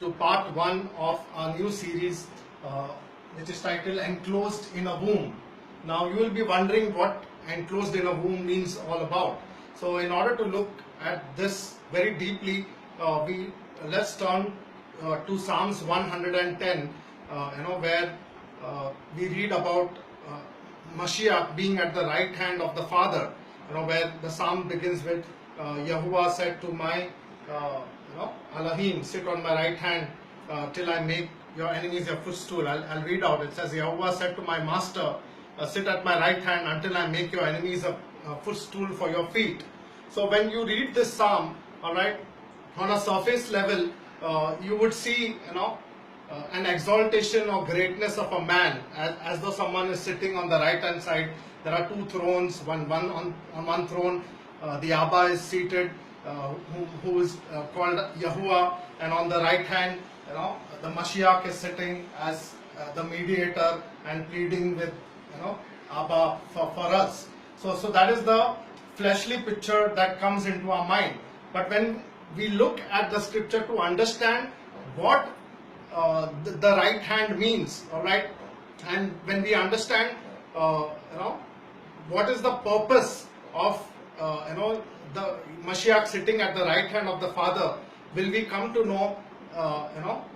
to part 1 of our new series which is titled Enclosed in a Womb. Now you will be wondering what enclosed in a womb means all about. So in order to look at this very deeply, let's turn to Psalms 110, where we read about Mashiach being at the right hand of the Father, where the psalm begins with Yahuwah said to my Elohim, sit on my right hand till I make your enemies your footstool. I'll read out. It says, Yahuwah said to my master, sit at my right hand until I make your enemies a footstool for your feet. So when you read this psalm, all right, on a surface level, you would see, an exaltation or greatness of a man, as though someone is sitting on the right hand side. There are two thrones, one on one throne, the Abba is seated, who is called Yahuwah, and on the right hand, the Mashiach is sitting as the mediator and pleading with, Abba for us. So that is the fleshly picture that comes into our mind. But when we look at the scripture to understand what the right hand means, all right, and when we understand, what is the purpose of, the Mashiach sitting at the right hand of the Father, will we come to know,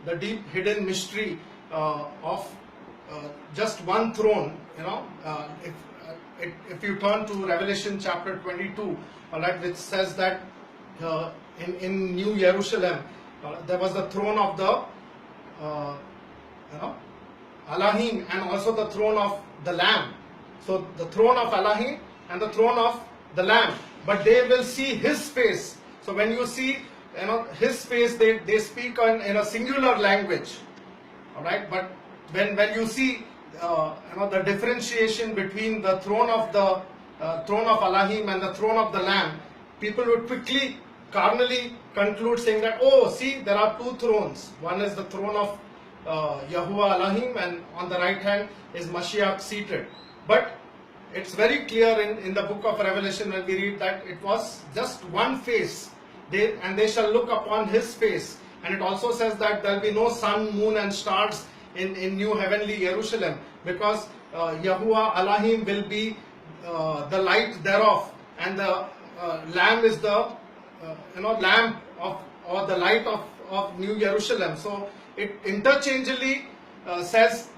the deep hidden mystery of just one throne. If you turn to Revelation chapter 22, all right, which says that in New Jerusalem there was the throne of the Elohim and also the throne of the Lamb. So the throne of Elohim and the throne of the Lamb, but they will see His face. So when you see His face, they speak in a singular language, all right. But when you see the differentiation between the throne of Elohim and the throne of the Lamb, people would quickly carnally conclude saying that, oh, see, there are two thrones. One is the throne of Yahuwah Elohim, and on the right hand is Mashiach seated. But it's very clear in the book of Revelation when we read that it was just one face. They shall look upon His face. And it also says that there will be no sun, moon and stars in new heavenly Jerusalem, because Yahuwah Elohim will be the light thereof, and the Lamb is the lamp of, or the light of New Jerusalem. So it interchangeably says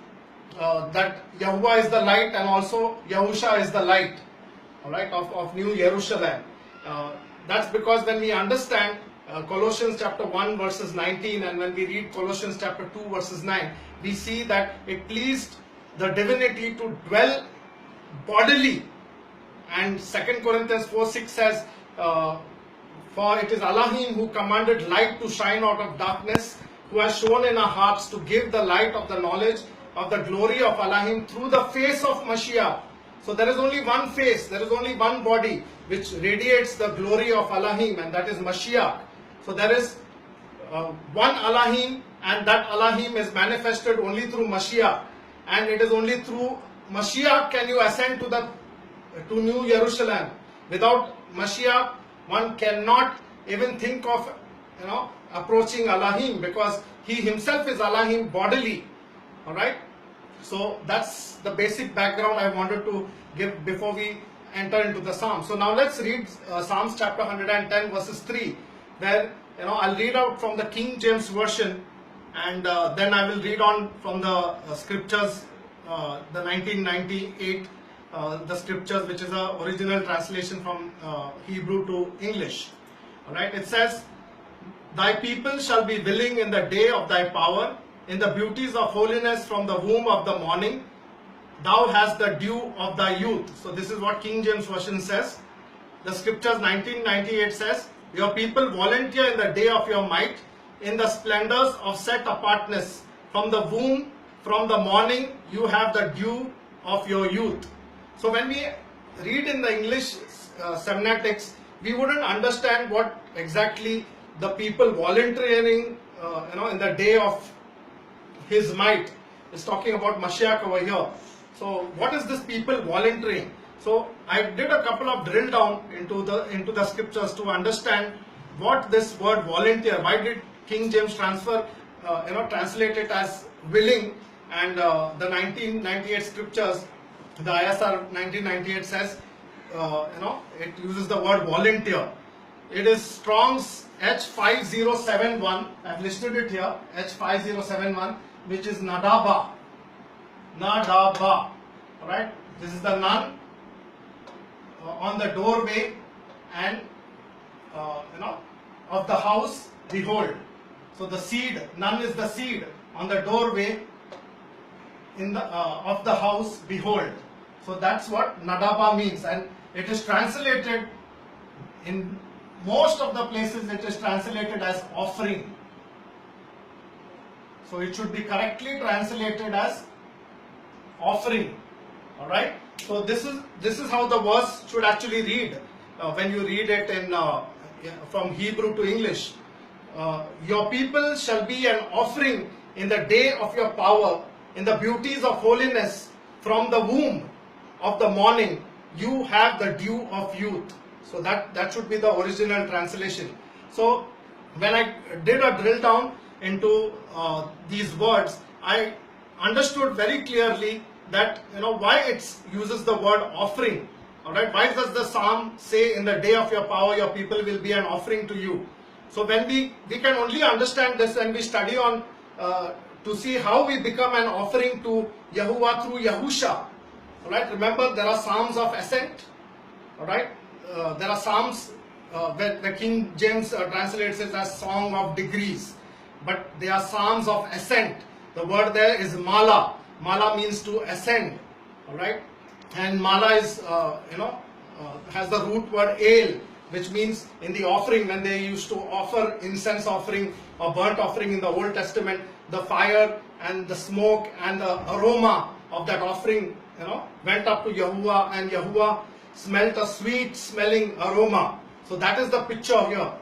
that Yahuwah is the light and also Yahusha is the light, all right, of New Jerusalem. That's because when we understand Colossians chapter 1 verses 19, and when we read Colossians chapter 2 verses 9, we see that it pleased the divinity to dwell bodily. And 2 Corinthians 4:6 says, for it is Elohim who commanded light to shine out of darkness, who has shown in our hearts to give the light of the knowledge of the glory of Elohim through the face of Mashiach. So there is only one face, there is only one body which radiates the glory of Elohim, and that is Mashiach. So there is one Elohim, and that Elohim is manifested only through Mashiach, and it is only through Mashiach can you ascend to New Jerusalem. Without Mashiach, one cannot even think of approaching Elohim, because He Himself is Elohim bodily. All right. So that's the basic background I wanted to give before we enter into the Psalm. So now let's read Psalms chapter 110 verses 3, where I'll read out from the King James version, and then I will read on from the scriptures, the 1998 the scriptures, which is a original translation from Hebrew to English. All right. It says, thy people shall be willing in the day of thy power, in the beauties of holiness from the womb of the morning. Thou hast the dew of thy youth. So this is what King James version says. The scriptures 1998 says, your people volunteer in the day of your might, in the splendors of set apartness. From the womb, from the morning, you have the dew of your youth. So when we read in the English semantics, we wouldn't understand what exactly the people volunteering, in the day of His might is talking about Mashiach over here. So what is this people volunteering? So I did a couple of drill down into the scriptures to understand what this word volunteer, why did King James translate it as willing, and the 1998 scriptures, the ISR 1998 says, it uses the word volunteer. It is Strong's H5071. I've listed it here, H5071, which is Nadaba. Nadaba. Alright, this is the nun on the doorway and of the house, behold. So the seed, nun is the seed on the doorway in the of the house, behold. So that's what Nadaba means, and it is translated in most of the places, it is translated as offering. So it should be correctly translated as offering. All right. So this is how the verse should actually read when you read it in from Hebrew to English. Your people shall be an offering in the day of your power, in the beauties of holiness. From the womb of the morning, you have the dew of youth. So that should be the original translation. So when I did a drill down into these words, I understood very clearly that why it uses the word offering. All right, why does the psalm say, in the day of your power your people will be an offering to you? So when we can only understand this when we study on to see how we become an offering to Yahuwah through Yahusha. All right, remember there are psalms of ascent. All right, there are psalms where the King James translates it as song of degrees, but they are psalms of ascent. The word there is mala. Mala means to ascend. All right, and mala is has the root word ale, which means in the offering, when they used to offer incense offering or burnt offering in the Old Testament, the fire and the smoke and the aroma of that offering went up to Yahuwah, and Yahuwah smelt a sweet smelling aroma. So that is the picture here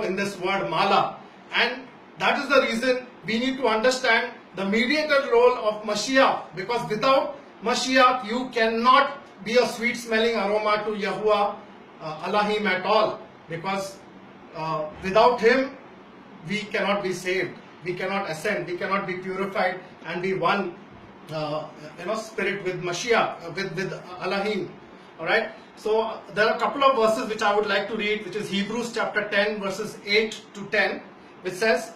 in this word mala, and that is the reason we need to understand the mediator role of Mashiach, because without Mashiach you cannot be a sweet smelling aroma to Yahuwah Elohim at all, because without him we cannot be saved, we cannot ascend, we cannot be purified and be one spirit with Mashiach, with Elohim. All right, so there are a couple of verses which I would like to read, which is Hebrews chapter 10 verses 8 to 10, which says,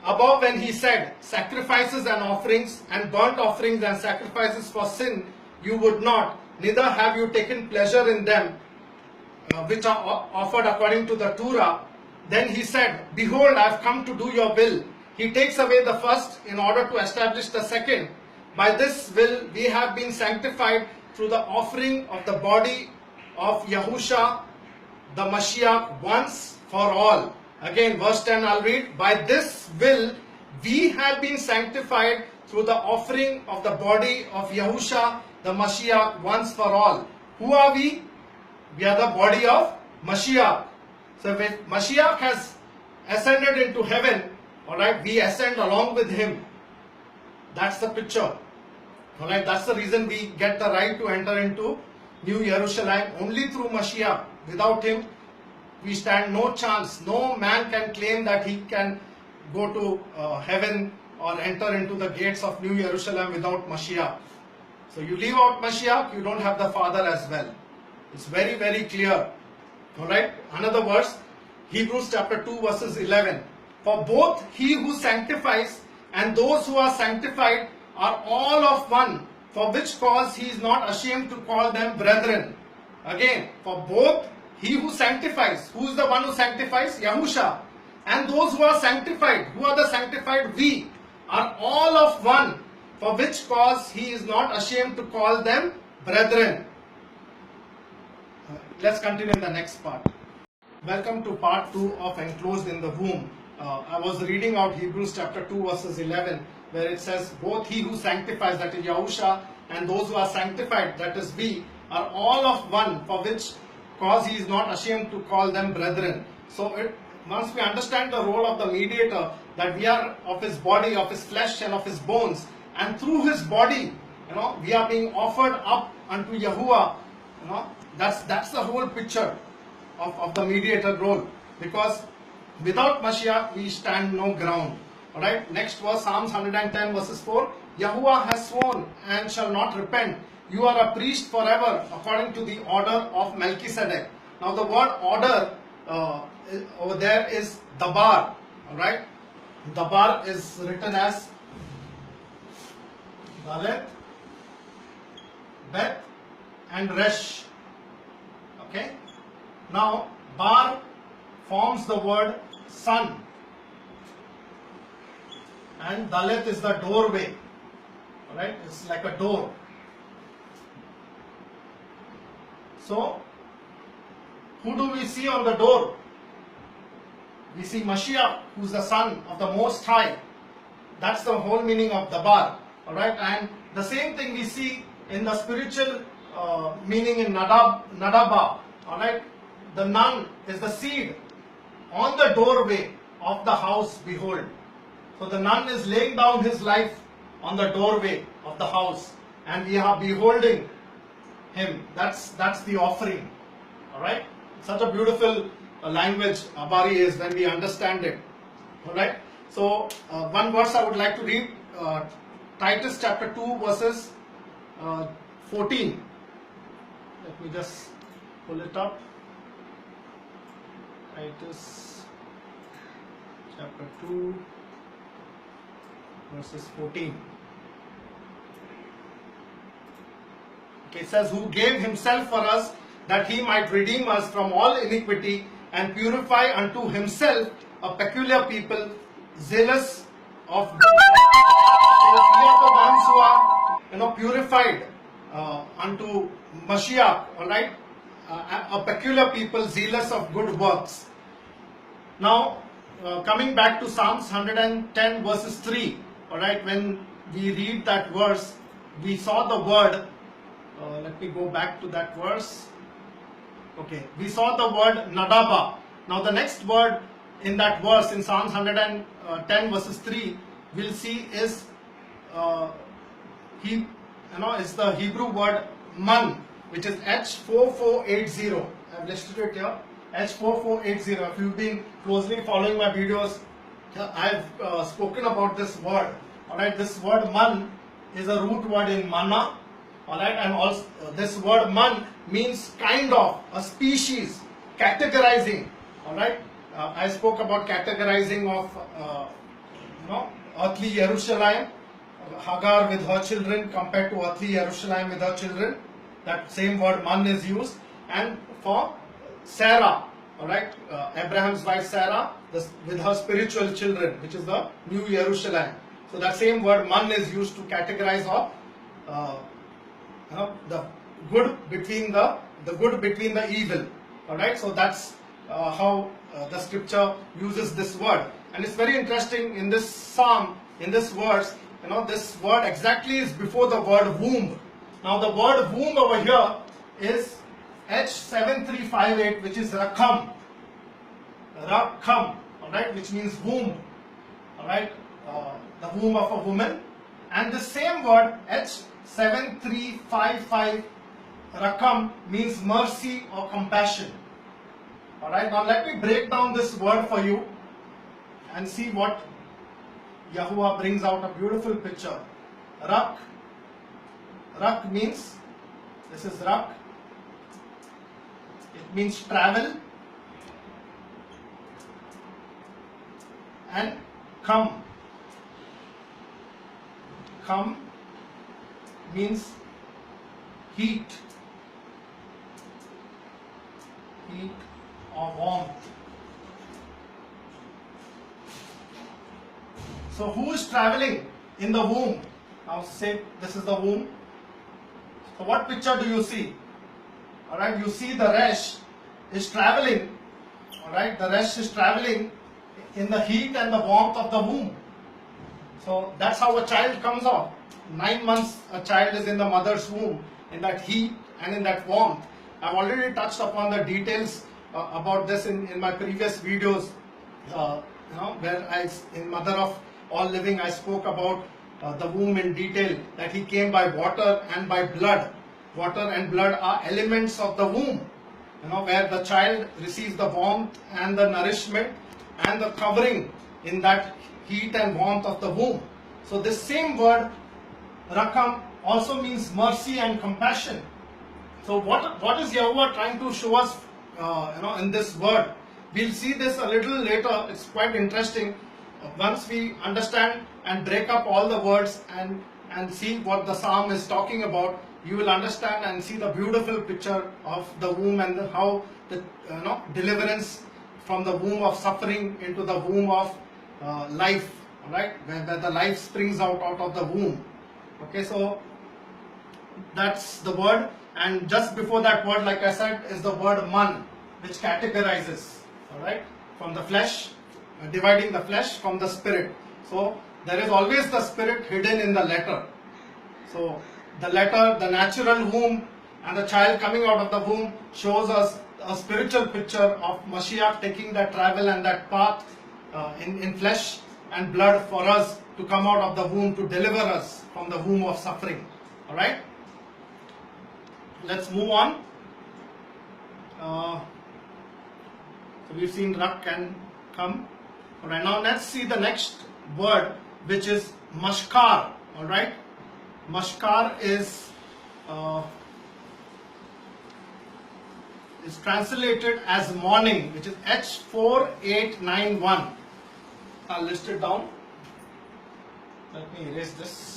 above when he said, sacrifices and offerings and burnt offerings and sacrifices for sin you would not, neither have you taken pleasure in them which are offered according to the Torah. Then he said, behold, I have come to do your will. He takes away the first in order to establish the second. By this will we have been sanctified through the offering of the body of Yahusha, the Mashiach, once for all. Again, verse 10 I'll read. By this will we have been sanctified through the offering of the body of Yahusha, the Mashiach, once for all. Who are we? We are the body of Mashiach. So when Mashiach has ascended into heaven, alright, we ascend along with him. That's the picture. Alright, that's the reason we get the right to enter into New Jerusalem only through Mashiach. Without him, we stand no chance. No man can claim that he can go to heaven or enter into the gates of New Jerusalem without Mashiach. So you leave out Mashiach, you don't have the Father as well. It's very, very clear. Alright, another verse, Hebrews chapter 2 verses 11. For both he who sanctifies and those who are sanctified are all of one, for which cause he is not ashamed to call them brethren. Again, for both he who sanctifies, who is the one who sanctifies? Yahusha. And those who are sanctified, who are the sanctified? We are all of one, for which cause he is not ashamed to call them brethren. Let's continue in the next part. Welcome to part 2 of Enclosed in the Womb. I was reading out Hebrews chapter 2 verses 11, where it says, both he who sanctifies, that is Yahusha, and those who are sanctified, that is we, are all of one, for which cause he is not ashamed to call them brethren. So once we understand the role of the mediator, that we are of his body, of his flesh and of his bones, and through his body, we are being offered up unto Yahuwah, that's the whole picture of the mediator role, because without Mashiach we stand no ground. Alright, next verse, Psalms 110 verses 4. Yahuwah has sworn and shall not repent. You are a priest forever according to the order of Melchizedek. Now the word order over there is dabar. Alright, dabar is written as Dalet, Bet and Resh. Okay. Now bar forms the word sun, and Dalet is the doorway. Alright, it's like a door. So who do we see on the door? We see Mashiach, who is the son of the Most High. That's the whole meaning of dabar. Alright, and the same thing we see in the spiritual meaning in Nadaba. Alright, the nun is the seed on the doorway of the house, behold. So the nun is laying down his life on the doorway of the house, and we are beholding him. That's the offering. Alright, such a beautiful language Abari is when we understand it. Alright, so one verse I would like to read, Titus chapter 2 verses 14. Let me just pull it up. Titus chapter 2 verses 14. Okay, it says, who gave himself for us that he might redeem us from all iniquity and purify unto himself a peculiar people, zealous of good works. So we are the ones who are, purified unto Mashiach. All right, a peculiar people, zealous of good works. Now, coming back to Psalms 110 verses 3. All right, when we read that verse, we saw the word. Let me go back to that verse. Okay, we saw the word Nadaba. Now the next word in that verse in Psalms 110 verses 3 we'll see is is the Hebrew word man, which is H4480. I've listed it here, H4480. If you've been closely following my videos, I've spoken about this word. Alright, this word man is a root word in mana. Alright, and also this word man means kind of, a species, categorizing. Alright, I spoke about categorizing of earthly Jerusalem, Hagar with her children compared to earthly Jerusalem with her children. That same word man is used. And for Sarah, alright, Abraham's wife Sarah with her spiritual children, which is the new Jerusalem. So that same word man is used to categorize of the good between the evil. Alright, so that's how the scripture uses this word. And it's very interesting in this psalm, in this verse, this word exactly is before the word womb. Now the word womb over here is H7358, which is Rakham. Rakham, alright, which means womb. Alright, the womb of a woman. And the same word H7355 Rakam means mercy or compassion. Alright, now let me break down this word for you and see what Yahuwah brings out, a beautiful picture. Rak. Rak means, this is Rak. It means travel. And come. Come means heat. Heat or warmth. So who is traveling in the womb? Now say this is the womb. So what picture do you see? Alright, you see the Resh is traveling. Alright, the Resh is traveling in the heat and the warmth of the womb. So that's how a child comes out. 9 months a child is in the mother's womb, in that heat and in that warmth. I've already touched upon the details about this in my previous videos. Where in Mother of All Living I spoke about the womb in detail, that he came by water and by blood. Water and blood are elements of the womb, where the child receives the warmth and the nourishment and the covering in that heat and warmth of the womb. So this same word Rakam also means mercy and compassion. So what is Yahuwah trying to show us in this word? We'll see this a little later. It's quite interesting. Once we understand and break up all the words and see what the psalm is talking about, you will understand and see the beautiful picture of the womb and how the deliverance from the womb of suffering into the womb of life, right? Where the life springs out of the womb. Okay, so that's the word. And just before that word, like I said, is the word man, which categorizes, all right, from the flesh, dividing the flesh from the spirit. So there is always the spirit hidden in the letter. So the letter, the natural womb, and the child coming out of the womb shows us a spiritual picture of Mashiach taking that travel and that path in flesh and blood for us to come out of the womb to deliver us from the womb of suffering. All right. Let's move on. So we've seen Rak and Kam. All right. Now let's see the next word, which is Mashkar. All right. Mashkar is translated as morning, which is H4891. I'll list it down. Let me erase this.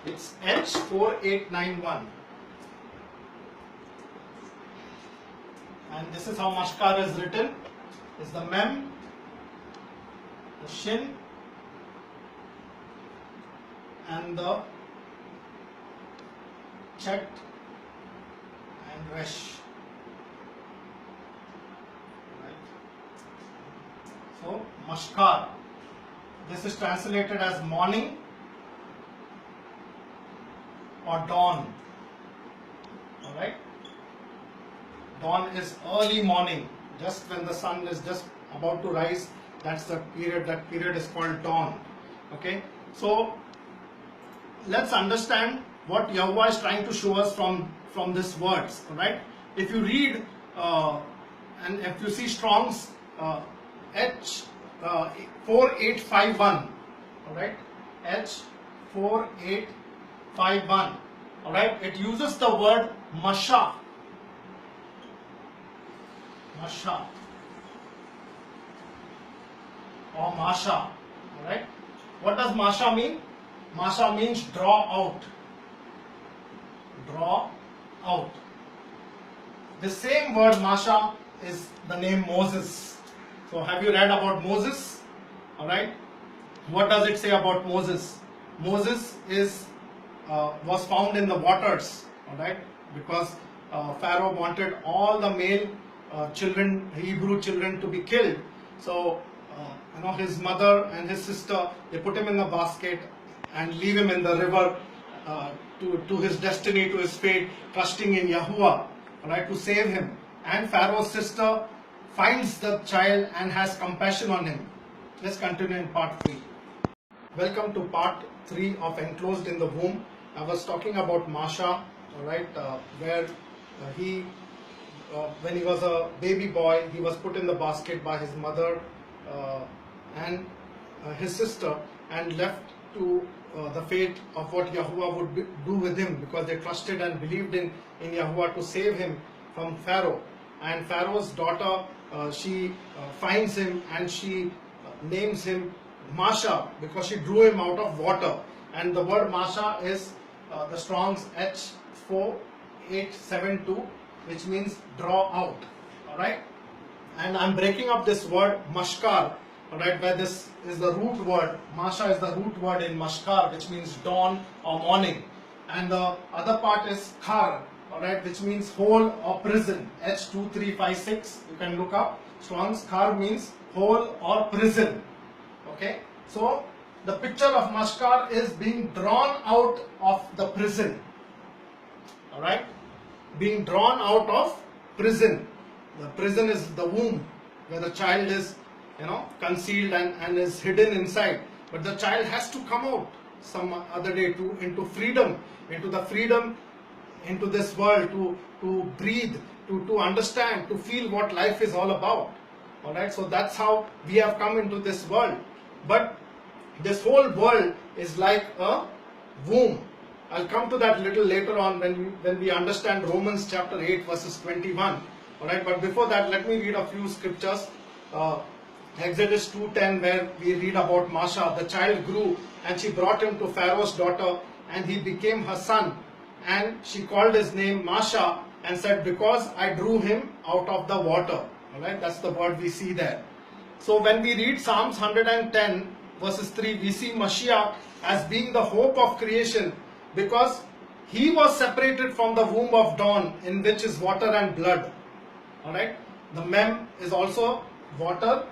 It's H4891. And this is how Mashkar is written. It's the Mem, the Shin, and the Chet and Resh. Right. So Mashkar. This is translated as morning or dawn. All right. Dawn is early morning, just when the sun is just about to rise. That's the period. That period is called dawn. Okay. So let's understand what Yahuwah is trying to show us from these words. All right. If you read and if you see Strong's H4851, all right, H4851, all right, it uses the word Masha. Masha or Masha. All right. What does Masha mean? Masha means draw out. Draw out. The same word Masha is the name Moses. So have you read about Moses? All right. What does it say about Moses? Moses was found in the waters. All right, because Pharaoh wanted all the male children, Hebrew children, to be killed. So his mother and his sister, they put him in a basket and leave him in the river to his destiny, to his fate, trusting in Yahuwah, right, to save him. And Pharaoh's sister finds the child and has compassion on him. Let's continue in part 3. Welcome to part 3 of Enclosed in the Womb. I was talking about Masha, all right, where when he was a baby boy, he was put in the basket by his mother and his sister and left to the fate of what Yahuwah would do with him, because they trusted and believed in Yahuwah to save him from Pharaoh. And Pharaoh's daughter, she finds him and she names him Masha because she drew him out of water. And the word Masha is the Strong's H4872, which means draw out. All right. And I'm breaking up this word Mashkar, all right, where this is the root word. Masha is the root word in Mashkar, which means dawn or morning. And the other part is Khar, all right, which means hole or prison. H2356, you can look up. Strong's Khar means hole or prison. Okay, so the picture of Mashkar is being drawn out of the prison. All right, being drawn out of prison. The prison is the womb where the child is, concealed and is hidden inside. But the child has to come out some other day into freedom, into the freedom into this world to breathe, to understand, to feel what life is all about. Alright, so that's how we have come into this world. But this whole world is like a womb. I'll come to that little later on when we understand Romans chapter 8 verses 21. Alright, but before that, let me read a few scriptures. Exodus 2:10, where we read about Masha. The child grew and she brought him to Pharaoh's daughter, and he became her son. And she called his name Masha and said, because I drew him out of the water. Alright, that's the word we see there. So when we read Psalms 110 verses 3, we see Mashiach as being the hope of creation, because he was separated from the womb of dawn, in which is water and blood. Alright, the mem is also water,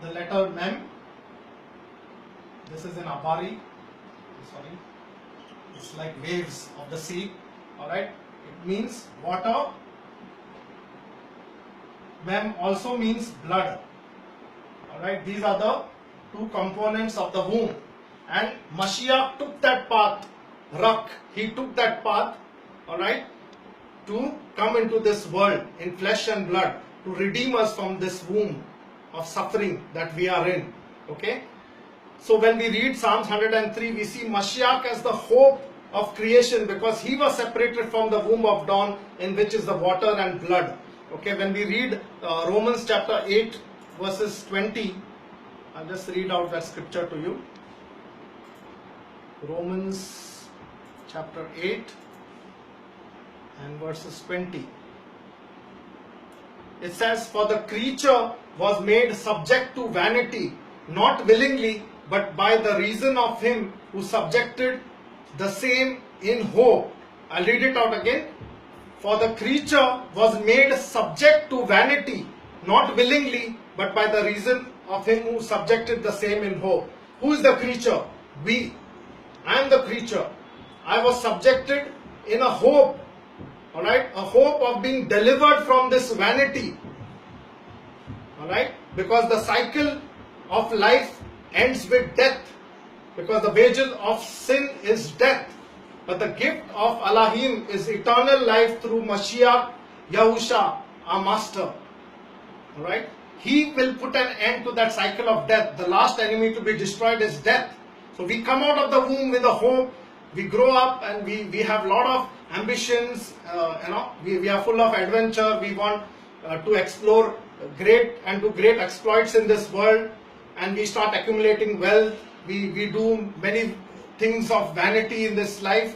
the letter mem. This is in Abari. Sorry, it's like waves of the sea. Alright, it means water. Mem also means blood. Alright, these are the two components of the womb. And Mashiach took that path, Rak, he took that path, alright, to come into this world in flesh and blood, to redeem us from this womb of suffering that we are in. Okay? So when we read Psalms 103, we see Mashiach as the hope of creation, because he was separated from the womb of dawn, in which is the water and blood. Okay, when we read Romans chapter 8 verses 20, I'll just read out that scripture to you. Romans chapter 8 and verses 20. It says, for the creature was made subject to vanity, not willingly, but by the reason of him who subjected the same in hope. I'll read it out again. For the creature was made subject to vanity, not willingly, but by the reason of him who subjected the same in hope. Who is the creature? We. I am the creature. I was subjected in a hope, alright, a hope of being delivered from this vanity, alright, because the cycle of life ends with death, because the wages of sin is death. But the gift of Elohim is eternal life through Mashiach, Yahusha, our master. Alright? He will put an end to that cycle of death. The last enemy to be destroyed is death. So we come out of the womb with a hope. We grow up and we have a lot of ambitions. We are full of adventure. We want to explore great and do great exploits in this world. And we start accumulating wealth. We do many things of vanity in this life,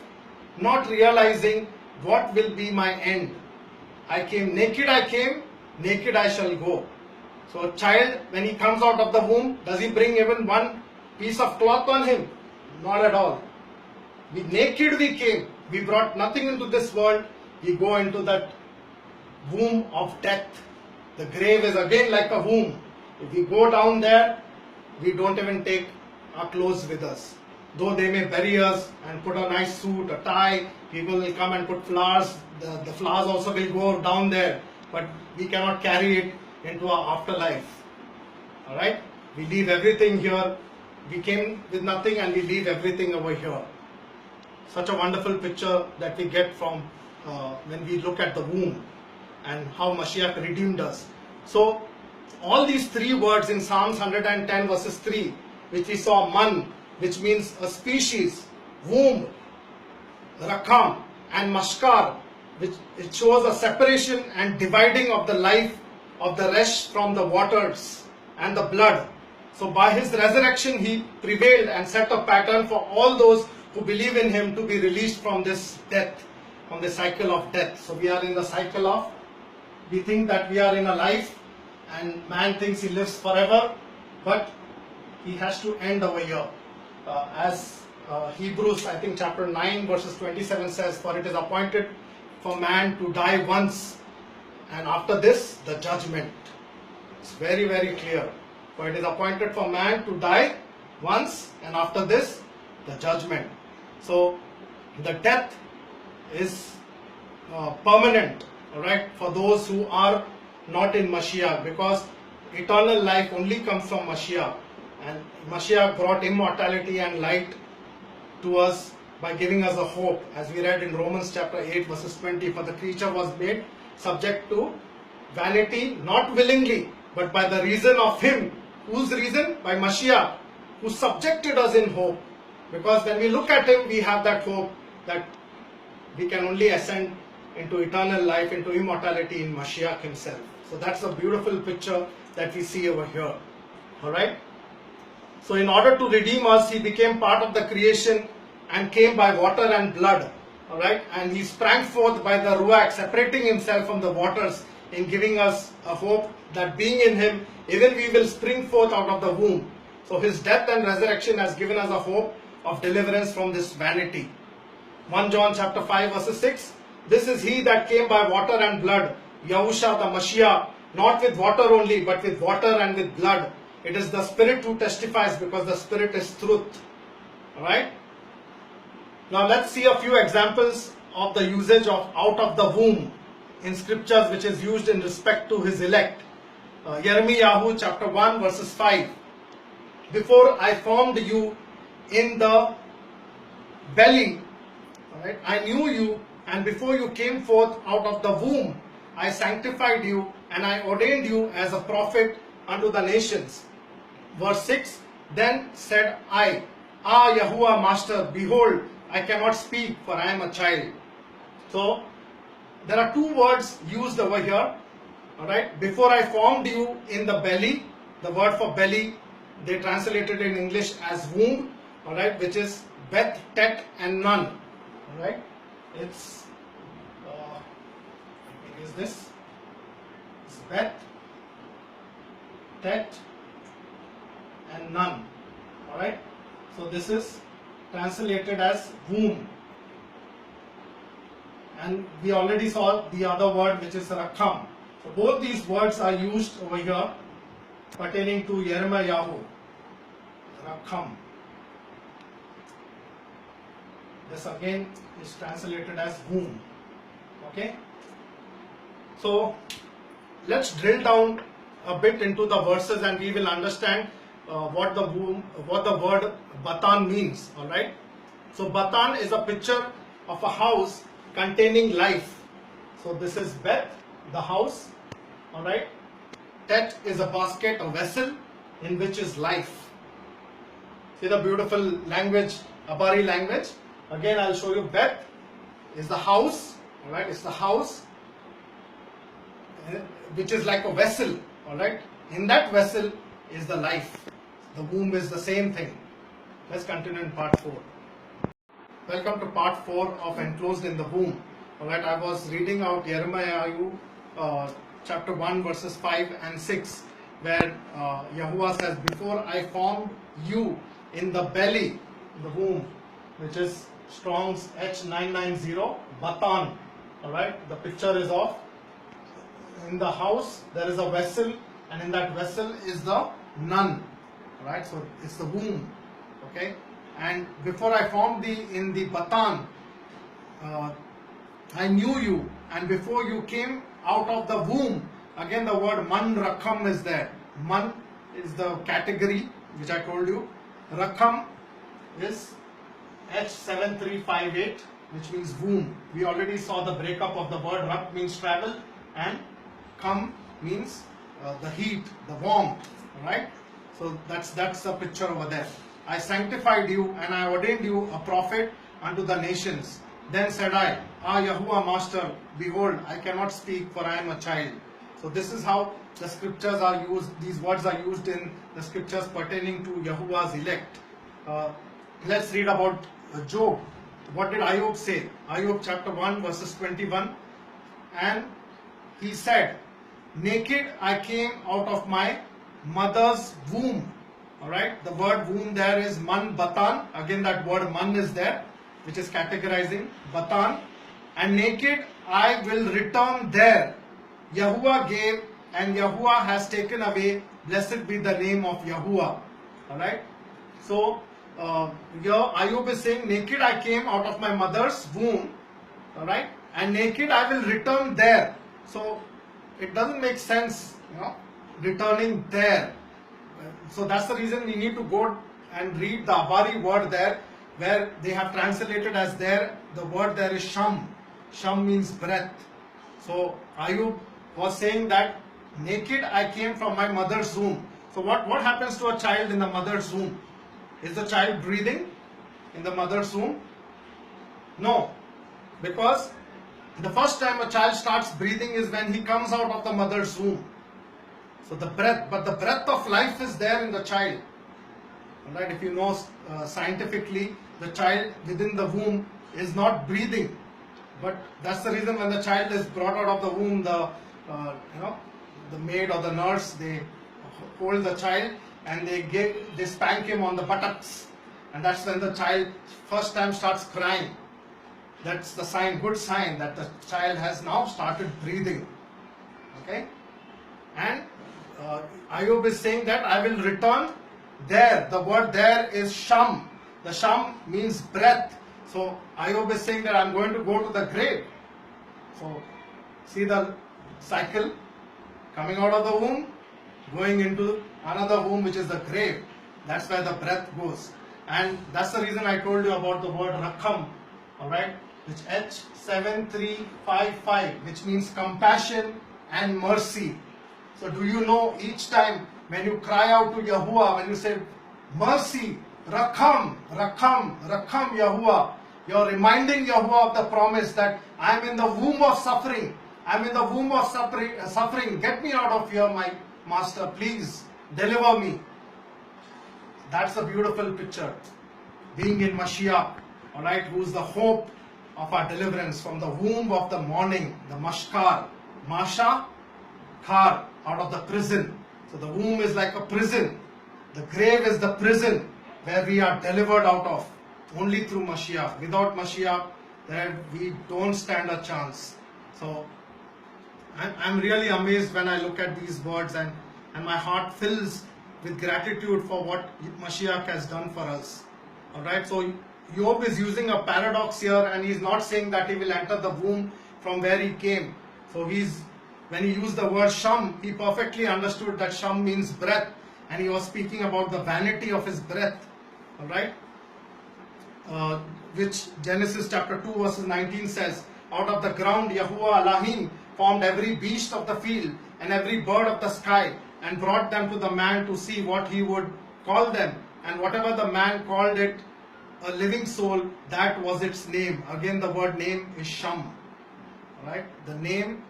not realizing what will be my end. I came, naked I shall go. So a child, when he comes out of the womb, does he bring even one piece of cloth on him? Not at all. Naked we came. We brought nothing into this world. We go into that womb of death. The grave is again like a womb. If we go down there, we don't even take our clothes with us. Though they may bury us and put a nice suit, a tie, people will come and put flowers. The flowers also will go down there. But we cannot carry it into our afterlife. Alright? We leave everything here. We came with nothing and we leave everything over here. Such a wonderful picture that we get from when we look at the womb and how Mashiach redeemed us. So, all these three words in Psalms 110 verses 3, which we saw, man, which means a species, womb, rakam, and mashkar, which it shows a separation and dividing of the life of the resh from the waters and the blood. So by his resurrection he prevailed and set a pattern for all those who believe in him to be released from this death, from the cycle of death. So we are in the cycle of, we think that we are in a life and man thinks he lives forever, but he has to end over here. As Hebrews, I think chapter 9 verses 27 says, for it is appointed for man to die once, and after this the judgment. It's very, very clear. For it is appointed for man to die once, and after this the judgment. So the death is permanent, alright, for those who are not in Mashiach, because eternal life only comes from Mashiach. And Mashiach brought immortality and light to us by giving us a hope, as we read in Romans chapter 8 verses 20, for the creature was made subject to vanity, not willingly, but by the reason of him. Whose reason? By Mashiach, who subjected us in hope. Because when we look at him, we have that hope that we can only ascend into eternal life, into immortality in Mashiach himself. So that's a beautiful picture that we see over here. Alright? So in order to redeem us, he became part of the creation and came by water and blood. Alright? And he sprang forth by the Ruach, separating himself from the waters, in giving us a hope that being in him, even we will spring forth out of the womb. So his death and resurrection has given us a hope of deliverance from this vanity. 1 John chapter 5 verse 6. This is he that came by water and blood, Yahusha the Mashiach, not with water only, but with water and with blood. It is the Spirit who testifies, because the Spirit is truth. Alright? Now let's see a few examples of the usage of out of the womb in scriptures, which is used in respect to his elect. Yirmiyahu chapter 1 verses 5. Before I formed you in the belly, alright, I knew you, and before you came forth out of the womb, I sanctified you, and I ordained you as a prophet unto the nations. Verse 6. Then said I, Ah, Yahuwah Master, behold, I cannot speak, for I am a child. So there are two words used over here. Alright, before I formed you in the belly, the word for belly, they translated in English as womb, alright, which is Beth, Tet and Nun. Alright, it's is this? It's Beth, Tet and Nun. Alright, so this is translated as womb. And we already saw the other word, which is Rakham. So both these words are used over here pertaining to Yirmiyahu. Rakham. This again is translated as womb. Okay. So let's drill down a bit into the verses, and we will understand what the word Batan means. All right. So Batan is a picture of a house containing life. So this is Beth, the house. All right. Tet is a basket, a vessel in which is life. See the beautiful language, Abari language. Again, I'll show you. Beth is the house. All right. It's the house, which is like a vessel. All right. In that vessel is the life. The womb is the same thing. Let's continue in part 4. Welcome to part 4 of Enclosed in the Womb. Alright, I was reading out Yirmiyahu chapter 1 verses 5 and 6, where Yahuwah says, before I formed you in the belly, the womb, which is Strong's H990, Batan. Alright, the picture is of, in the house there is a vessel, and in that vessel is the nun. Alright, so it's the womb. Okay. And before I formed thee in the Batan, I knew you, and before you came out of the womb, again the word Man Rakham is there. Man is the category which I told you. Rakham is H7358, which means womb. We already saw the breakup of the word. Rak means travel, and Kham means the heat, the warmth. Right? So that's the picture over there. I sanctified you, and I ordained you a prophet unto the nations. Then said I, Ah, Yahuwah Master, behold, I cannot speak, for I am a child. So this is how the scriptures are used. These words are used in the scriptures pertaining to Yahuwah's elect. Let's read about Job. What did Ayub say? Ayub chapter 1 verses 21. And he said, naked I came out of my mother's womb. Alright, the word womb there is Man Batan. Again that word Man is there, which is categorizing Batan. And naked I will return there. Yahuwah gave, and Yahuwah has taken away. Blessed be the name of Yahuwah. Alright, so here Ayub is saying, naked I came out of my mother's womb. Alright, and naked I will return there. So it doesn't make sense, returning there. So that's the reason we need to go and read the Abari word there, where they have translated as there, the word there is sham. Sham means breath. So Ayub was saying that naked I came from my mother's womb. So what happens to a child in the mother's womb? Is the child breathing in the mother's womb? No, because the first time a child starts breathing is when he comes out of the mother's womb. So the breath, but the breath of life is there in the child. Alright, if you know scientifically, the child within the womb is not breathing. But that's the reason when the child is brought out of the womb, the maid or the nurse, they hold the child and they spank him on the buttocks, and that's when the child first time starts crying. That's the sign, good sign that the child has now started breathing. Okay, and Ayub is saying that I will return there. The word there is sham. The sham means breath. So Ayub is saying that I'm going to go to the grave. So see the cycle, coming out of the womb, going into another womb, which is the grave. That's where the breath goes. And that's the reason I told you about the word Rakham, alright, which H7355, which means compassion and mercy. So do you know, each time when you cry out to Yahuwah, when you say mercy, Rakham, Rakham, Rakham Yahuwah, you're reminding Yahuwah of the promise that I'm in the womb of suffering. I'm in the womb of suffering. Get me out of here, my master. Please deliver me. That's a beautiful picture. Being in Mashiach, alright, who's the hope of our deliverance from the womb of the morning, the Mashkar. Masha, Kar, out of the prison. So the womb is like a prison. The grave is the prison where we are delivered out of. Only through Mashiach. Without Mashiach, then we don't stand a chance. So I'm really amazed when I look at these words, and my heart fills with gratitude for what Mashiach has done for us. Alright, so Job is using a paradox here, and he's not saying that he will enter the womb from where he came. So when he used the word sham, he perfectly understood that sham means breath, and he was speaking about the vanity of his breath. Alright, which Genesis chapter 2 verses 19 says, out of the ground Yahuwah Elohim formed every beast of the field and every bird of the sky, and brought them to the man to see what he would call them. And whatever the man called it a living soul, that was its name. Again, the word name is Sham. Right? The name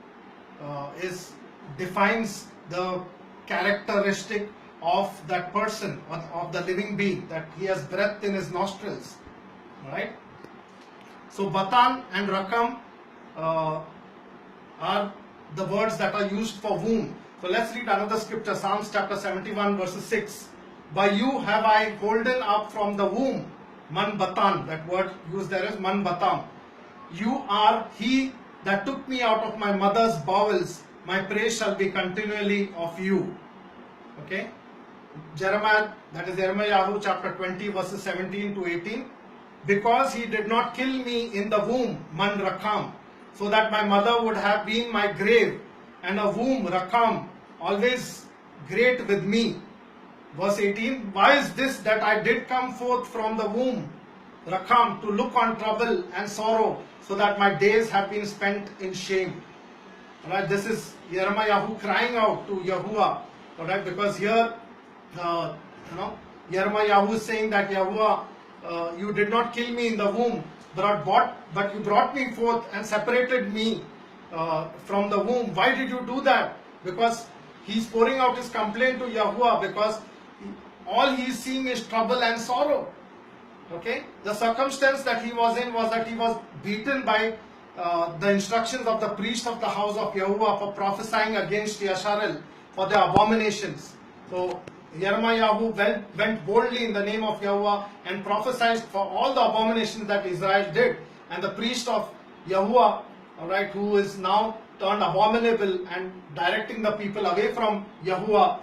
defines the characteristic of that person, of the living being, that he has breath in his nostrils. Right? So Batan and Rakam are the words that are used for womb. So let's read another scripture, Psalms chapter 71 verses 6. By you have I holden up from the womb, Man Batan, that word used there is Man Batam. You are he that took me out of my mother's bowels, my praise shall be continually of you. Okay? Jeremiah, that is Jeremiah chapter 20 verses 17 to 18. Because he did not kill me in the womb, Man Rakam, so that my mother would have been my grave, and a womb, Rakam, always great with me. Verse 18, why is this that I did come forth from the womb, Rakam, to look on trouble and sorrow, so that my days have been spent in shame. Alright, this is Jeremiah crying out to Yahuwah. Alright, because here, Jeremiah is saying that Yahuwah, you did not kill me in the womb, but you brought me forth and separated me from the womb. Why did you do that? Because he's pouring out his complaint to Yahuwah, because all he's seeing is trouble and sorrow. Okay? The circumstance that he was in was that he was beaten by the instructions of the priest of the house of Yahuwah for prophesying against Yasharel for their abominations. So Jeremiah went boldly in the name of Yahuwah and prophesied for all the abominations that Israel did. And the priest of Yahuwah, alright, who is now turned abominable and directing the people away from Yahuwah,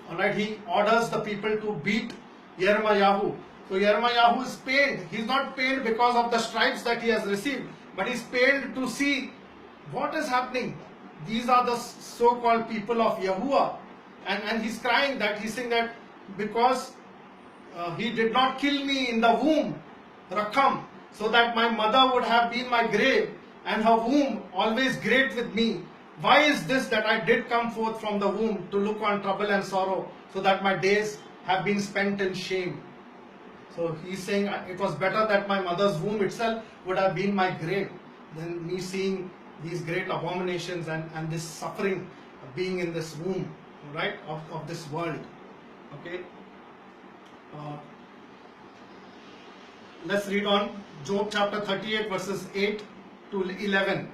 alright, he orders the people to beat Jeremiah. So Jeremiah is pained. He's not pained because of the stripes that he has received, but he's pained to see what is happening. These are the so-called people of Yahuwah. And he's crying that, he's saying that because he did not kill me in the womb, Rakham, so that my mother would have been my grave, and her womb always great with me. Why is this that I did come forth from the womb to look on trouble and sorrow, so that my days have been spent in shame? So he's saying it was better that my mother's womb itself would have been my grave than me seeing these great abominations and this suffering being in this womb, right, of this world. Okay. Let's read on. Job chapter 38 verses 8 to 11.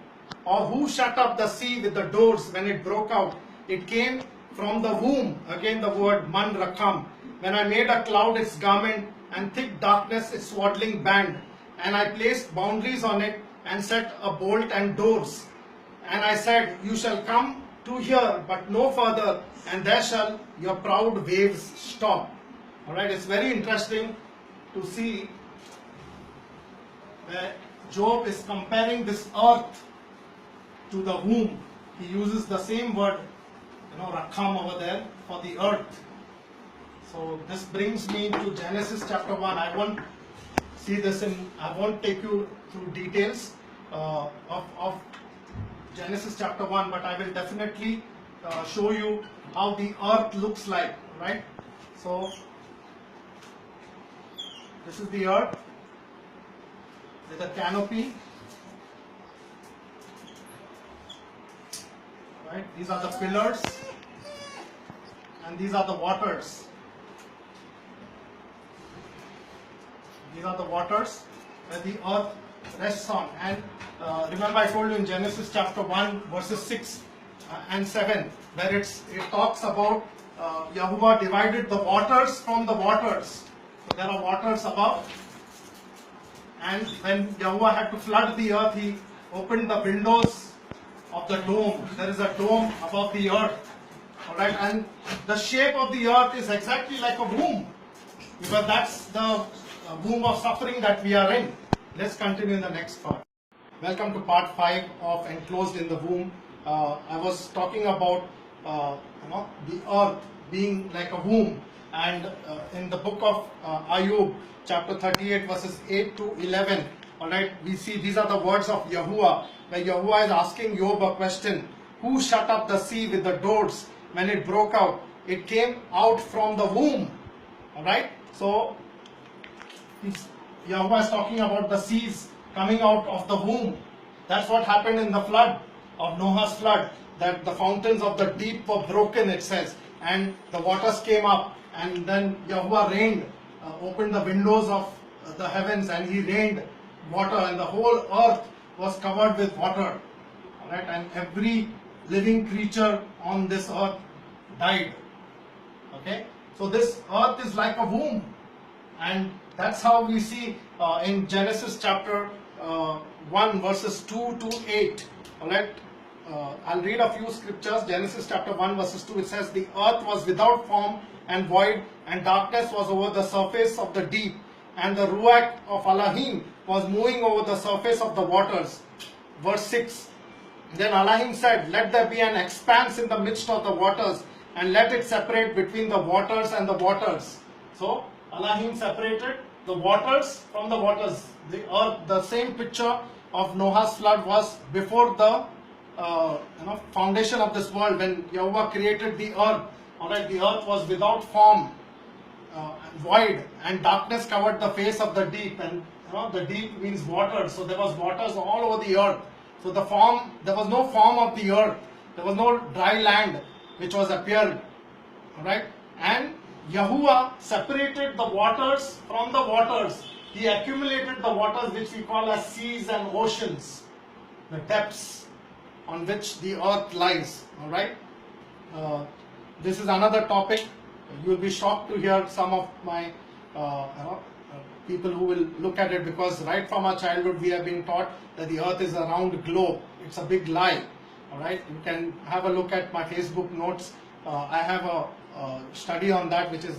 Or who shut up the sea with the doors when it broke out? It came from the womb. Again the word man rakam. When I made a cloud its garment and thick darkness its swaddling band, and I placed boundaries on it and set a bolt and doors. And I said, you shall come to here, but no further, and there shall your proud waves stop. Alright, it's very interesting to see where Job is comparing this earth to the womb. He uses the same word, Rakham over there for the earth. So this brings me to Genesis chapter 1. I won't take you through details of Genesis chapter 1, but I will definitely show you how the earth looks like, right? So this is the earth with a canopy, right? These are the pillars and these are the waters. These are the waters where the earth rests on. And remember I told you in Genesis chapter 1 verses 6 and 7 where it talks about Yahuwah divided the waters from the waters. So there are waters above, and when Yahuwah had to flood the earth, he opened the windows of the dome. There is a dome above the earth. Alright, and the shape of the earth is exactly like a womb, because that's the womb of suffering that we are in. Let's continue in the next part. Welcome to part 5 of Enclosed in the Womb. I was talking about the earth being like a womb, and in the book of Ayub chapter 38 verses 8 to 11, alright, we see these are the words of Yahuwah, where Yahuwah is asking Job a question. Who shut up the sea with the doors when it broke out? It came out from the womb. Alright, so Yahuwah is talking about the seas coming out of the womb. That's what happened in the flood of Noah's flood, that the fountains of the deep were broken, it says, and the waters came up, and then Yahuwah rained, opened the windows of the heavens, and he rained water, and the whole earth was covered with water. Alright, and every living creature on this earth died. Okay, so this earth is like a womb, and that's how we see in Genesis chapter 1 verses 2 to 8. Alright, I'll read a few scriptures. Genesis chapter 1 verses 2, it says, the earth was without form and void, and darkness was over the surface of the deep, and the Ruach of Elohim was moving over the surface of the waters. Verse 6, then Elohim said, let there be an expanse in the midst of the waters, and let it separate between the waters and the waters. So Elohim separated the waters from the waters. The earth, the same picture of Noah's flood was before the foundation of this world, when Yahuwah created the earth. Alright, the earth was without form, void, and darkness covered the face of the deep. And the deep means water, so there was waters all over the earth. So there was no form of the earth. There was no dry land which was appeared. Alright, and Yahuwah separated the waters from the waters. He accumulated the waters which we call as seas and oceans, the depths on which the earth lies. Alright, this is another topic. You will be shocked to hear some of my people who will look at it, because right from our childhood we have been taught that the earth is a round globe. It's a big lie. Alright, you can have a look at my Facebook notes. I have a study on that, which is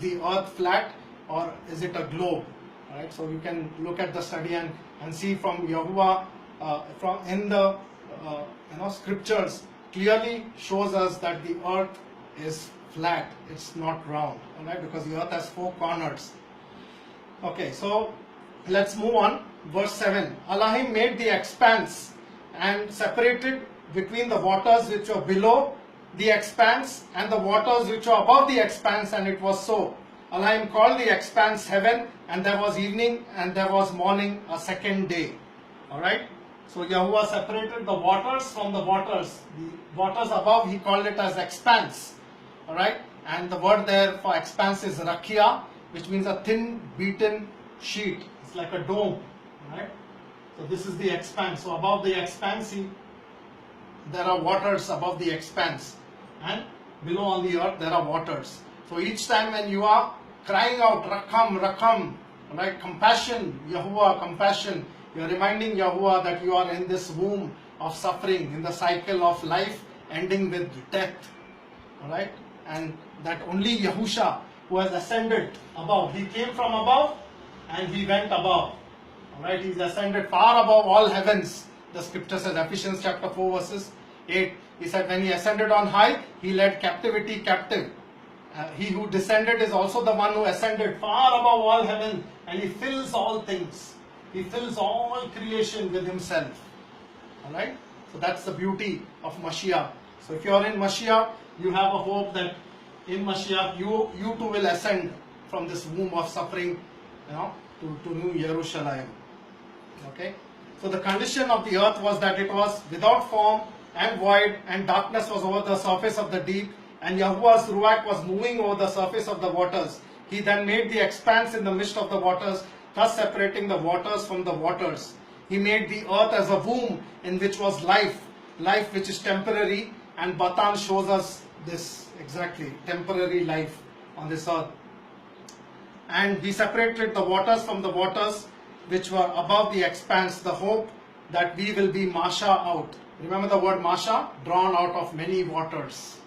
the earth flat or is it a globe? Alright, so you can look at the study and see from Yahuwah, from in the scriptures clearly shows us that the earth is flat, it's not round. Alright, because the earth has 4 corners. Okay, so let's move on. Verse 7. Elohim made the expanse and separated between the waters which were below the expanse and the waters which were above the expanse, and it was so. Elohim called the expanse heaven, and there was evening and there was morning, a second day. Alright? So Yahuwah separated the waters from the waters. The waters above, he called it as expanse. Alright? And the word there for expanse is rakia, which means a thin beaten sheet. It's like a dome. Right? So this is the expanse. So above the expanse, there are waters above the expanse. And below on the earth, there are waters. So each time when you are crying out, Rakam, Rakam, right? Compassion, Yahuwah, compassion. You are reminding Yahuwah that you are in this womb of suffering, in the cycle of life ending with death. Alright? And that only Yahusha, who has ascended above, he came from above and he went above. Alright, he's ascended far above all heavens. The scripture says, Ephesians chapter 4 verses 8. He said, when he ascended on high, he led captivity captive. He who descended is also the one who ascended far above all heaven, and he fills all things. He fills all creation with himself. Alright, so that's the beauty of Mashiach. So if you are in Mashiach, you have a hope that in Mashiach you too will ascend from this womb of suffering, to New Jerusalem. Okay, so the condition of the earth was that it was without form and void, and darkness was over the surface of the deep, and Yahuwah's Ruach was moving over the surface of the waters. He then made the expanse in the midst of the waters, thus separating the waters from the waters. He made the earth as a womb in which was life, life which is temporary, and Batan shows us this exactly, temporary life on this earth. And he separated the waters from the waters which were above the expanse, the hope that we will be Masha out. Remember the word Masha? Drawn out of many waters.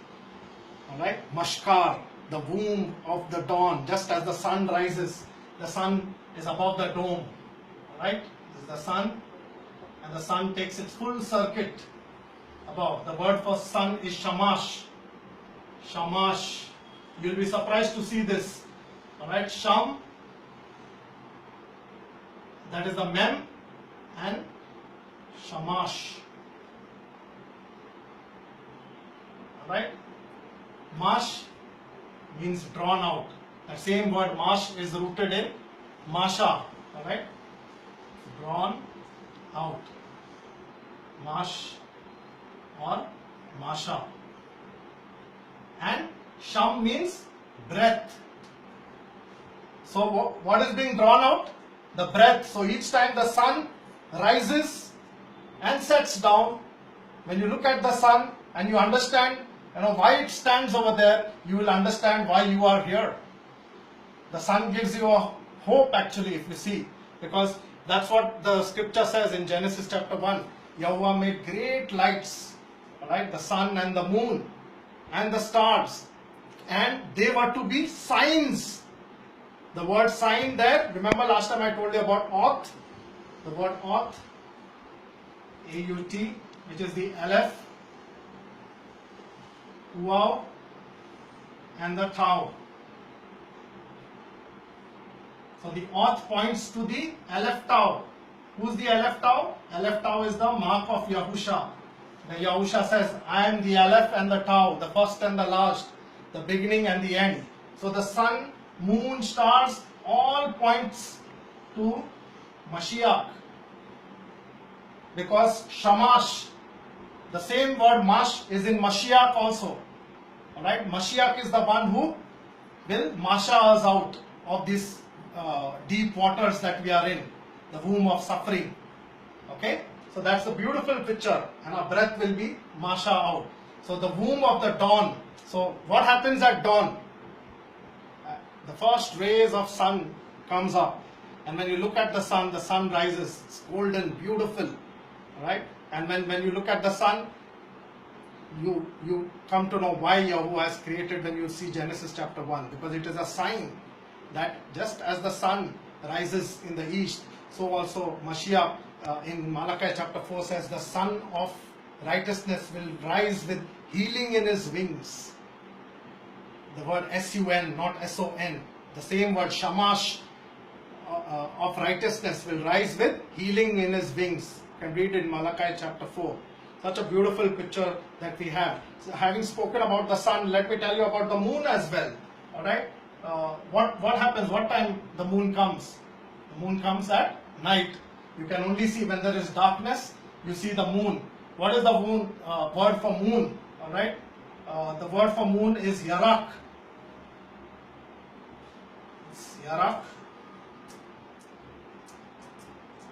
Alright? Mashkar, the womb of the dawn. Just as the sun rises, the sun is above the dome. Alright? This is the sun, and the sun takes its full circuit above. The word for sun is Shamash. Shamash. You'll be surprised to see this. Alright, Sham, that is the Mem, and Shamash. Alright, Mash means drawn out. That same word Mash is rooted in Masha. Alright, drawn out. Mash or Masha. And Sham means breath. So what is being drawn out? The breath. So each time the sun rises and sets down, when you look at the sun and you understand why it stands over there, you will understand why you are here. The sun gives you a hope actually, if you see, because that's what the scripture says in Genesis chapter 1. Yahuwah made great lights, right? The sun and the moon and the stars, and they were to be signs. The word sign there, remember last time I told you about Auth? The word Auth, A-U-T, which is the Aleph, Waw, and the Tau. So the Auth points to the Aleph Tau. Who's the Aleph Tau? Aleph Tau is the mark of Yahusha. The Yahusha says, I am the Aleph and the Tau, the first and the last, the beginning and the end. So the sun, moon, stars, all points to Mashiach. Because Shamash, the same word Mash is in Mashiach also. Alright, Mashiach is the one who will Masha us out of these deep waters that we are in, the womb of suffering. Okay, so that's a beautiful picture, and our breath will be Masha out. So the womb of the dawn. So what happens at dawn? The first rays of sun comes up, and when you look at the sun rises. It's golden, beautiful, right? And when you look at the sun, you come to know why Yahuwah has created when you see Genesis chapter 1, because it is a sign that just as the sun rises in the east, so also Mashiach in Malachi chapter 4 says the Son of righteousness will rise with healing in his wings. The word S-U-N, not S-O-N. The same word Shamash of righteousness will rise with healing in his wings. You can read in Malachi chapter 4. Such a beautiful picture that we have. So having spoken about the sun, let me tell you about the moon as well. Alright? What happens? What time the moon comes? The moon comes at night. You can only see when there is darkness, you see the moon. What is the moon, word for moon? Alright? The word for moon is yarak. It's yarak.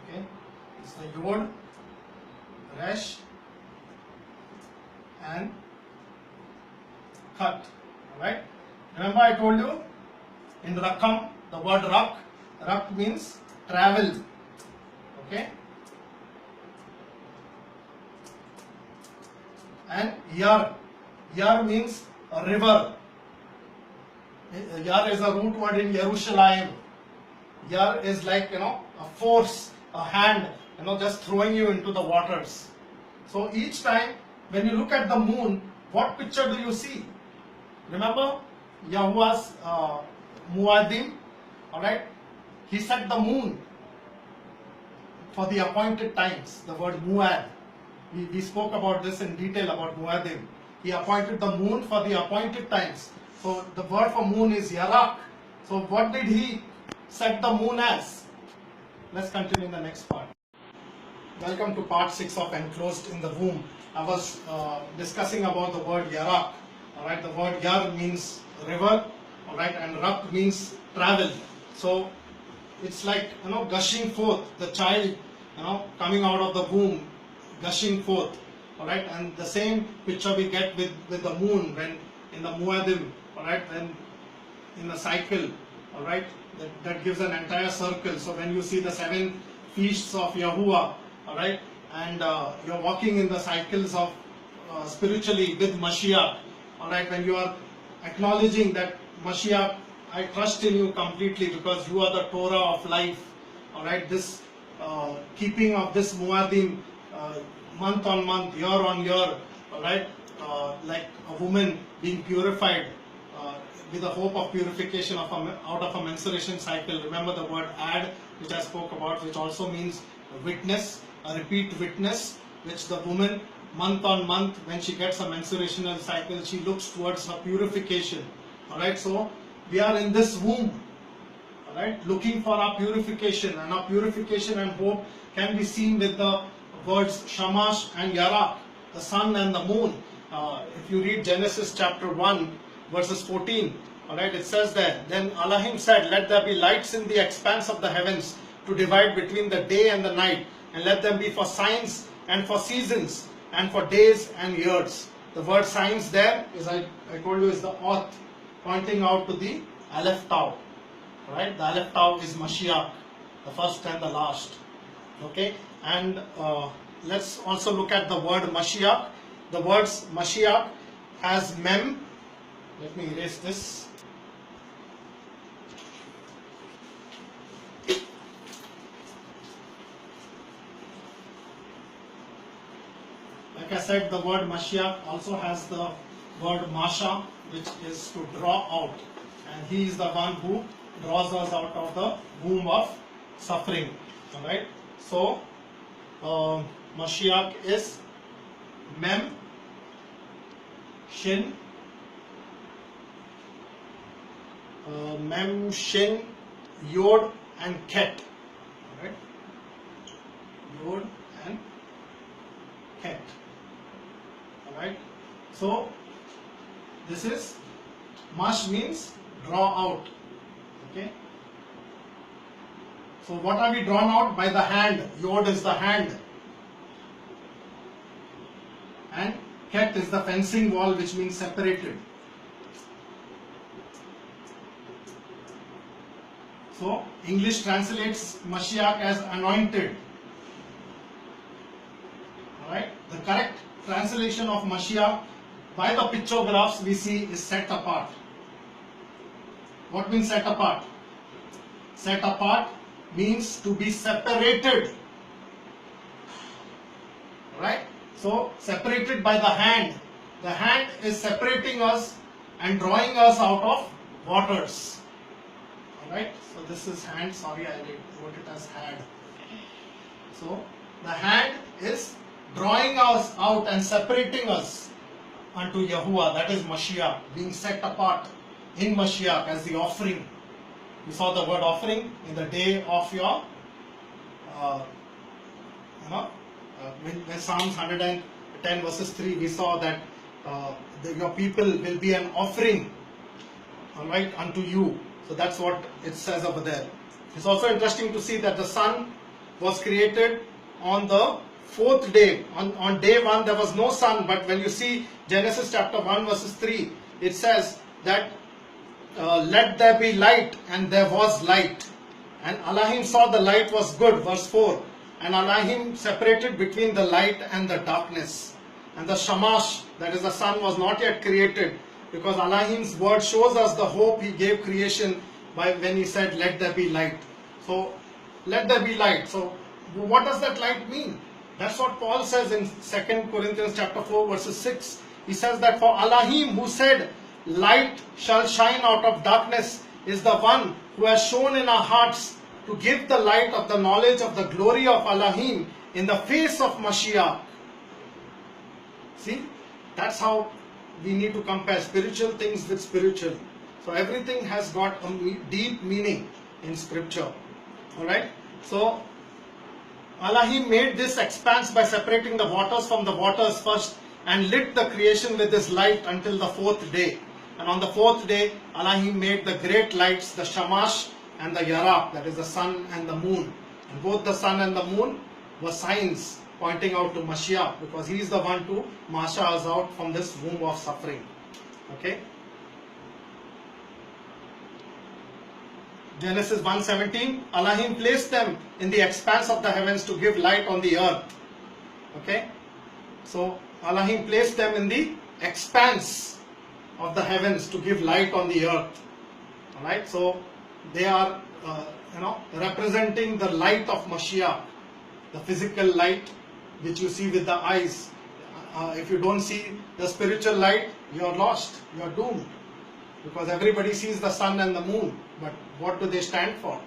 Okay? It's the yod, resh, and khat. Alright? Remember I told you in rakam, the word rak means travel. Okay? And yar means a river. Yar is a root word in Yerushalayim. Yar is like, a force, a hand, just throwing you into the waters. So each time when you look at the moon, what picture do you see? Remember Yahuwah's Muadim, alright? He set the moon for the appointed times, the word Muad. We spoke about this in detail about Muadim. He appointed the moon for the appointed times. So the word for moon is Yarak. So what did he set the moon as? Let's continue in the next part. Welcome to part 6 of Enclosed in the Womb. I was discussing about the word Yarak. Alright, the word Yar means river, alright, and Rak means travel. So it's like, gushing forth, the child, coming out of the womb, gushing forth. Alright, and the same picture we get with the moon when in the Muadim, alright, when in a cycle, alright, that gives an entire circle. So when you see the 7 feasts of Yahuwah, alright, and you're walking in the cycles of spiritually with Mashiach, alright, when you are acknowledging that Mashiach, I trust in you completely because you are the Torah of life, alright, this keeping of this Muadim month on month, year on year, alright, like a woman being purified with the hope of purification out of a menstruation cycle. Remember the word ad, which I spoke about, which also means witness, a repeat witness, which the woman month on month, when she gets a menstruational cycle, she looks towards her purification. Alright, so we are in this womb, alright, looking for our purification, and our purification and hope can be seen with the words Shamash and Yarak, the sun and the moon. If you read Genesis chapter 1 verses 14, alright, it says that, then Elohim said, let there be lights in the expanse of the heavens to divide between the day and the night, and let them be for signs and for seasons and for days and years. The word signs there is, I told you, is the auth, pointing out to the Aleph Tau. Right? The Aleph Tau is Mashiach, the first and the last. Okay? And let's also look at the word Mashiach. The words Mashiach has Mem. Let me erase this. Like I said, the word Mashiach also has the word Masha, which is to draw out. And he is the one who draws us out of the womb of suffering. Alright? So, Mashiach is Mem, Shin, Mem, Shin, Yod and Ket. Alright? Yod and Ket. Alright? So, this is, Mash means draw out. Okay? So what are we drawn out? By the hand. Yod is the hand. And Ket is the fencing wall, which means separated. So English translates Mashiach as anointed. Alright? The correct translation of Mashiach by the pictographs we see is set apart. What means set apart? Set apart means to be separated. Right? So separated by the hand. The hand is separating us and drawing us out of waters. Right? So this is hand. Sorry, I wrote it as hand. So the hand is drawing us out and separating us unto Yahuwah, that is Mashiach, being set apart in Mashiach as the offering. You saw the word offering in the day of your, when Psalms 110 verses 3, we saw that your people will be an offering, all right, unto you. So that's what it says over there. It's also interesting to see that the sun was created on the fourth day. On day 1 there was no sun, but when you see Genesis chapter 1 verses 3, it says that let there be light, and there was light. And Elohim saw the light was good, verse 4. And Elohim separated between the light and the darkness. And the Shamash, that is the sun, was not yet created, because Elohim's word shows us the hope he gave creation by when he said, let there be light. So, let there be light. So, what does that light mean? That's what Paul says in 2 Corinthians chapter 4 verses 6. He says that for Elohim, who said, light shall shine out of darkness, is the one who has shown in our hearts to give the light of the knowledge of the glory of Elohim in the face of Mashiach. See, that's how we need to compare spiritual things with spiritual. So everything has got a deep meaning in scripture. Alright, so Elohim made this expanse by separating the waters from the waters first, and lit the creation with his light until the fourth day. And on the fourth day, Elohim made the great lights, the Shamash and the Yarab, that is the sun and the moon. And both the sun and the moon were signs pointing out to Mashiach, because he is the one to march us out from this womb of suffering. Okay. Genesis 1:17, Elohim placed them in the expanse of the heavens to give light on the earth. Okay. So Elohim placed them in the expanse of the heavens to give light on the earth. Alright, so they are representing the light of Mashiach, the physical light which you see with the eyes. If you don't see the spiritual light, you are lost, you are doomed, because everybody sees the sun and the moon, but what do they stand for?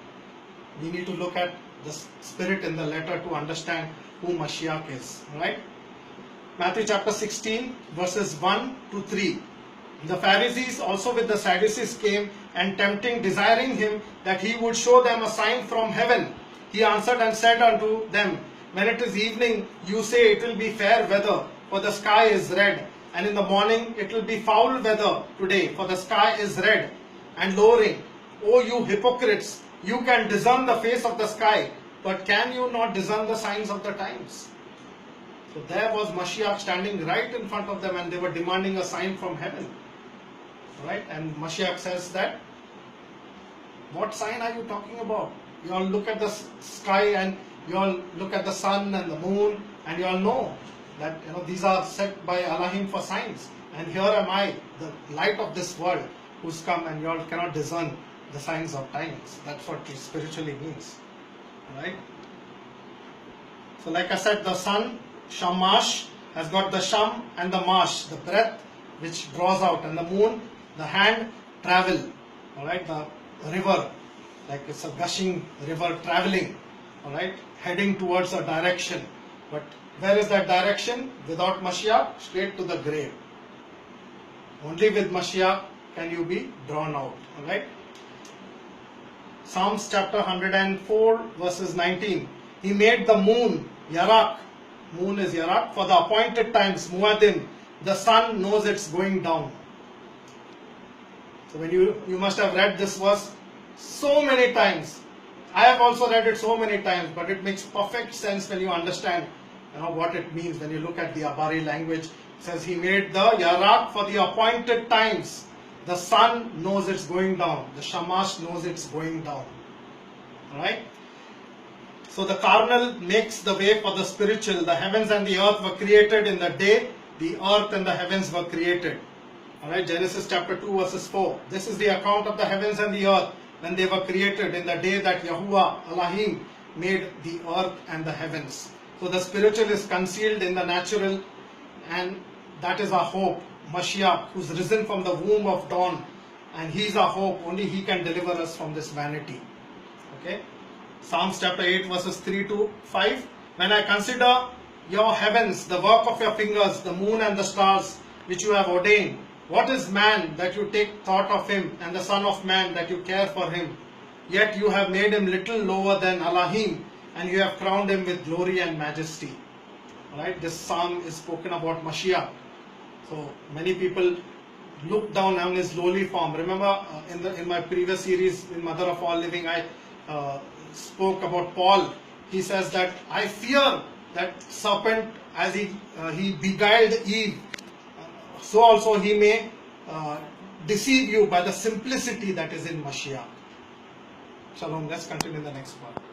We need to look at the spirit in the letter to understand who Mashiach is. Alright, Matthew chapter 16 verses 1 to 3. The Pharisees also with the Sadducees came, and tempting, desiring him that he would show them a sign from heaven. He answered and said unto them, when it is evening, you say it will be fair weather, for the sky is red. And in the morning it will be foul weather today, for the sky is red and lowering. O you hypocrites, you can discern the face of the sky, but can you not discern the signs of the times? So there was Mashiach standing right in front of them, and they were demanding a sign from heaven. Right? And Mashiach says that, what sign are you talking about? You all look at the sky, and you all look at the sun and the moon, and you all know that these are set by Elohim for signs. And here am I, the light of this world, who's come, and you all cannot discern the signs of times. That's what it spiritually means. Right? So like I said, the sun, Shamash, has got the Sham and the Mash, the breath which draws out, and the moon, the hand, travel. Alright, the river, like it's a gushing river traveling, alright, heading towards a direction. But where is that direction? Without Mashiach, straight to the grave. Only with Mashiach can you be drawn out. Alright. Psalms chapter 104 verses 19. He made the moon, Yarak. Moon is Yarak. For the appointed times, Muaddim. The sun knows it's going down. So when you must have read this verse so many times. I have also read it so many times, but it makes perfect sense when you understand what it means. When you look at the Abari language, it says he made the Yarak for the appointed times. The sun knows it's going down. The Shamash knows it's going down. Alright? So the carnal makes the way for the spiritual. The heavens and the earth were created in the day the earth and the heavens were created. Alright, Genesis chapter 2 verses 4. This is the account of the heavens and the earth when they were created in the day that Yahuwah, Elohim, made the earth and the heavens. So the spiritual is concealed in the natural, and that is our hope. Mashiach, who's risen from the womb of dawn and He is our hope. Only He can deliver us from this vanity. Okay. Psalms chapter 8 verses 3 to 5. When I consider your heavens, the work of your fingers, the moon and the stars which you have ordained, what is man that you take thought of him, and the son of man that you care for him? Yet you have made him little lower than Elohim, and you have crowned him with glory and majesty. Alright, this psalm is spoken about Mashiach. So many people look down on his lowly form. Remember in my previous series in Mother of All Living, I spoke about Paul. He says that I fear that serpent as he beguiled Eve, so also he may deceive you by the simplicity that is in Mashiach. Shalom. Let's continue in the next part.